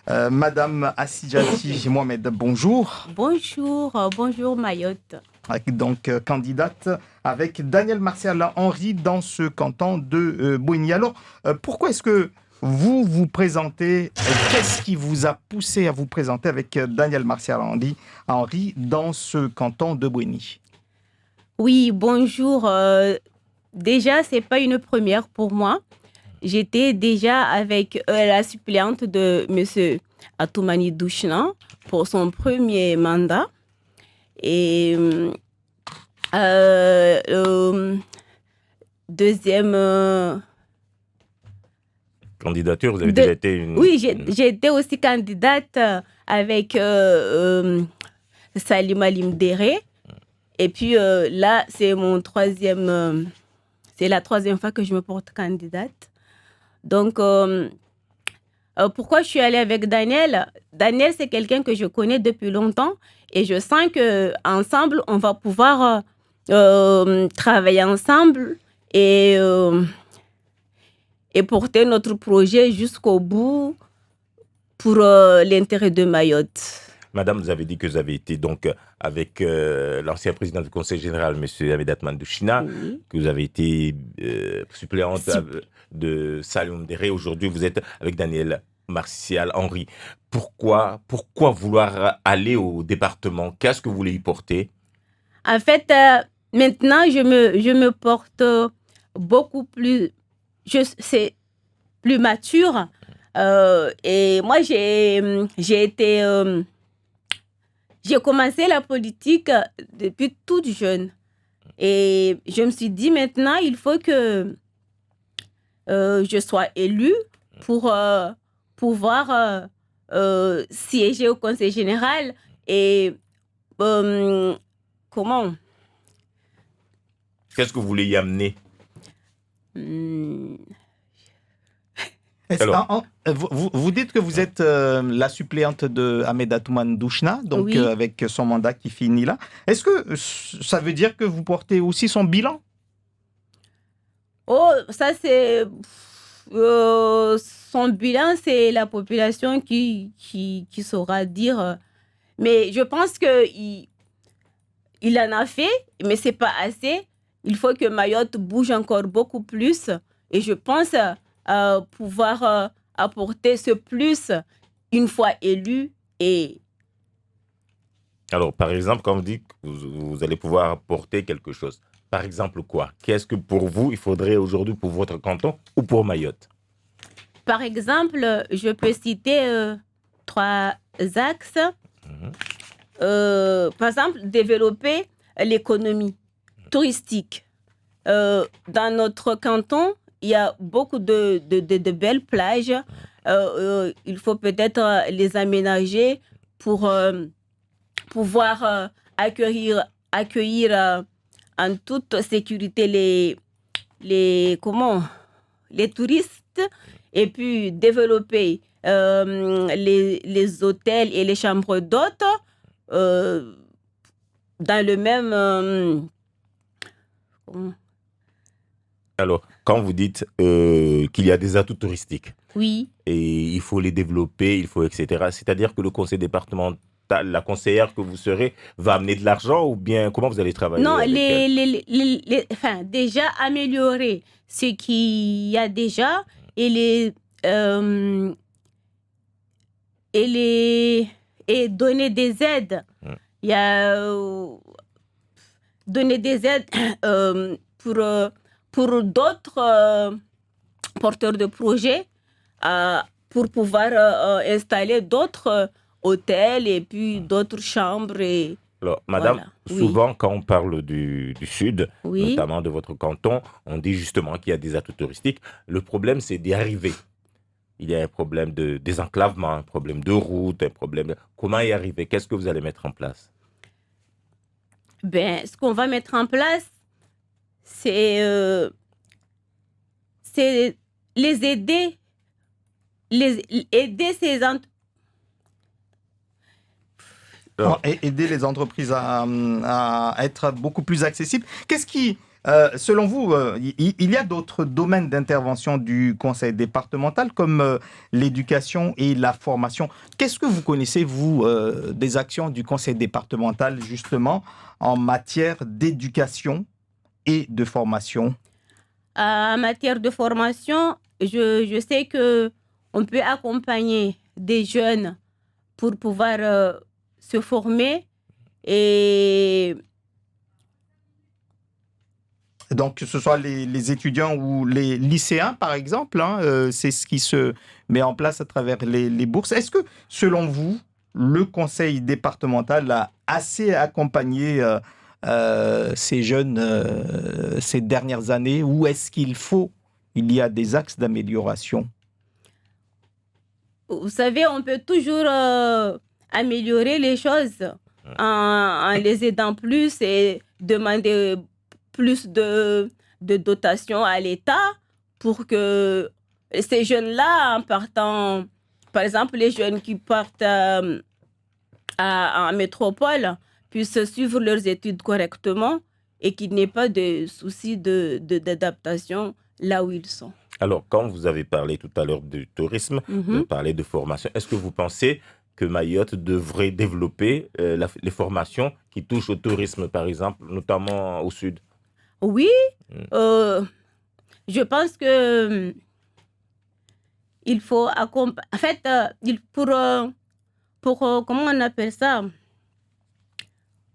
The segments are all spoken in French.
Madame Assidjati Mohamed, bonjour. Bonjour, bonjour Mayotte. Donc, candidate avec Daniel Martial Henry dans ce canton de Boigny. Alors, pourquoi est-ce que vous vous présentez Qu'est-ce qui vous a poussé à vous présenter avec Daniel Martial Henry dans ce canton de Boigny? Oui, bonjour. Déjà, c'est pas une première pour moi. J'étais déjà avec la suppléante de Monsieur Atoumani Douchna pour son premier mandat. Et deuxième... candidature, vous avez déjà été une... Oui, j'ai été aussi candidate avec Salim Alimdere. Et puis là, c'est c'est la troisième fois que je me porte candidate. Donc, pourquoi je suis allée avec Daniel? Daniel, c'est quelqu'un que je connais depuis longtemps et je sens qu'ensemble, on va pouvoir travailler ensemble et porter notre projet jusqu'au bout pour l'intérêt de Mayotte. Madame, vous avez dit que vous avez été donc avec l'ancien président du Conseil général, M. Ahmed Atoumane Douchna, Oui. que vous avez été suppléante de Salim Déré. Aujourd'hui, vous êtes avec Daniel Martial Henry. Pourquoi vouloir aller au département? Qu'est-ce que vous voulez y porter? En fait, maintenant, je me porte beaucoup plus... C'est plus mature. Et moi, j'ai commencé la politique depuis toute jeune. Et je me suis dit, maintenant, il faut que je sois élue pour pouvoir siéger au Conseil général. Et comment? Qu'est-ce que vous voulez y amener? Vous dites que vous êtes la suppléante de Ahmed Atoumane Douchna, donc Oui. avec son mandat qui finit là. Est-ce que ça veut dire que vous portez aussi son bilan? Oh, ça c'est... son bilan, c'est la population qui saura dire. Mais je pense qu'il en a fait, mais c'est pas assez. Il faut que Mayotte bouge encore beaucoup plus. Et je pense pouvoir apporter ce plus une fois élu. Alors, par exemple, quand vous dites que vous allez pouvoir apporter quelque chose, par exemple quoi? Qu'est-ce que pour vous, il faudrait aujourd'hui pour votre canton ou pour Mayotte? Par exemple, je peux citer 3 axes. Par exemple, développer l'économie touristique. Dans notre canton, il y a beaucoup de belles plages. Il faut peut-être les aménager pour pouvoir accueillir en toute sécurité les touristes et puis développer les hôtels et les chambres d'hôtes dans le même... Alors, quand vous dites qu'il y a des atouts touristiques, oui, et il faut les développer, etc., c'est-à-dire que le conseil départemental, la conseillère que vous serez, va amener de l'argent ou bien comment vous allez travailler non, avec elle? enfin, déjà améliorer ce qu'il y a déjà et donner des aides. Il y a donner des aides pour d'autres porteurs de projets pour pouvoir installer d'autres hôtels et puis d'autres chambres. Alors, madame, voilà. souvent quand on parle du Sud, Oui. notamment de votre canton, on dit justement qu'il y a des atouts touristiques. Le problème, c'est d'y arriver. Il y a un problème de désenclavement, un problème de route, un problème... Comment y arriver? Qu'est-ce que vous allez mettre en place? Ben, ce qu'on va mettre en place, c'est les aider ces entreprises. Aider les entreprises à être beaucoup plus accessibles. Qu'est-ce qui Selon vous, il y a d'autres domaines d'intervention du conseil départemental comme l'éducation et la formation. Qu'est-ce que vous connaissez, vous, des actions du conseil départemental, justement, en matière d'éducation et de formation? En matière de formation, je sais que on peut accompagner des jeunes pour pouvoir se former et Donc, que ce soit les étudiants ou les lycéens, par exemple, hein, c'est ce qui se met en place à travers les bourses. Est-ce que, selon vous, le conseil départemental a assez accompagné ces jeunes ces dernières années, ou est-ce il y a des axes d'amélioration? vous savez, on peut toujours améliorer les choses en les aidant plus et demander plus de dotation à l'État pour que ces jeunes-là, en partant, par exemple, les jeunes qui partent en métropole, puissent suivre leurs études correctement et qu'il n'y ait pas de soucis d'adaptation là où ils sont. Alors, quand vous avez parlé tout à l'heure du tourisme, vous avez Mhm. parlé de formation, est-ce que vous pensez que Mayotte devrait développer les formations qui touchent au tourisme, par exemple, notamment au sud? Oui, Mm. euh, je pense que il faut accompagner. En fait, comment on appelle ça?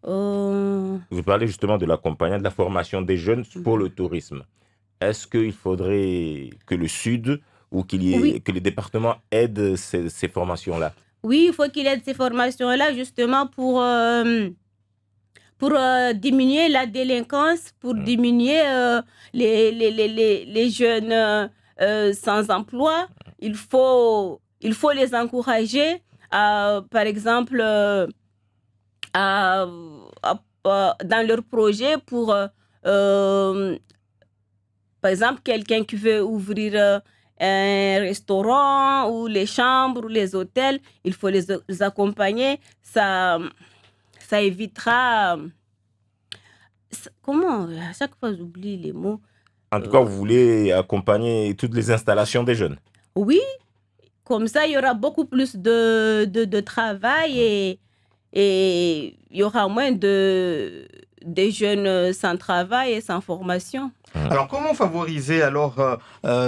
Euh, Vous parlez justement de l'accompagnement, de la formation des jeunes pour le tourisme. Est-ce qu'il faudrait que le Sud ou oui, que les départements aident ces formations-là? oui, il faut qu'il y ait ces formations-là justement pour diminuer la délinquance, pour Mm. diminuer les jeunes sans emploi. Il faut les encourager, par exemple, à, dans leur projet pour, par exemple, quelqu'un qui veut ouvrir un restaurant ou les chambres ou les hôtels, il faut les accompagner. Ça évitera... Comment? À chaque fois, j'oublie les mots. En tout cas, Euh, vous voulez accompagner toutes les installations des jeunes. oui, comme ça, il y aura beaucoup plus de travail et il y aura moins de jeunes sans travail et sans formation. Mm. Alors, comment favoriser alors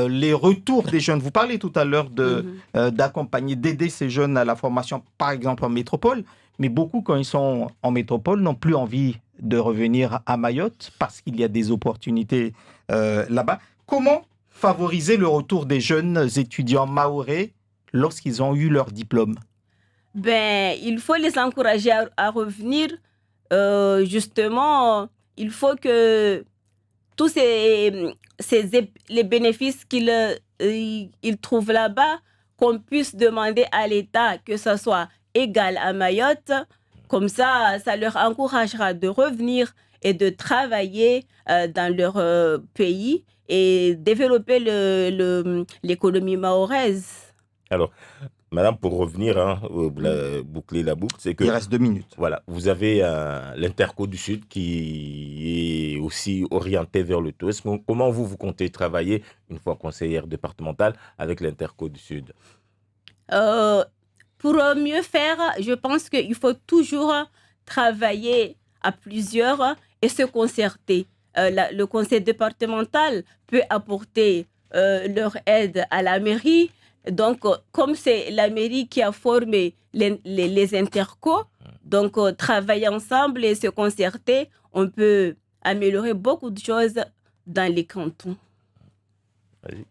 les retours des jeunes? Vous parlez tout à l'heure Mhm. d'accompagner, d'aider ces jeunes à la formation, par exemple en métropole, mais beaucoup, quand ils sont en métropole, n'ont plus envie de revenir à Mayotte parce qu'il y a des opportunités là-bas. Comment favoriser le retour des jeunes étudiants mahorais lorsqu'ils ont eu leur diplôme? Ben, il faut les encourager à revenir. Justement, il faut que tous les bénéfices qu'ils trouvent là-bas, qu'on puisse demander à l'État que ça soit égal à Mayotte. Comme ça leur encouragera de revenir et de travailler dans leur pays et développer l'économie mahoraise. Alors, madame, pour revenir, hein, Mm. boucler la boucle, c'est Il que reste 2 minutes. voilà, vous avez l'Interco du Sud qui est aussi orienté vers le tourisme. Comment vous comptez travailler, une fois conseillère départementale, avec l'Interco du Sud? Euh, pour mieux faire, je pense qu'il faut toujours travailler à plusieurs et se concerter. Le conseil départemental peut apporter leur aide à la mairie. Donc, comme c'est la mairie qui a formé les intercos, donc travailler ensemble et se concerter, on peut améliorer beaucoup de choses dans les cantons. Vas-y.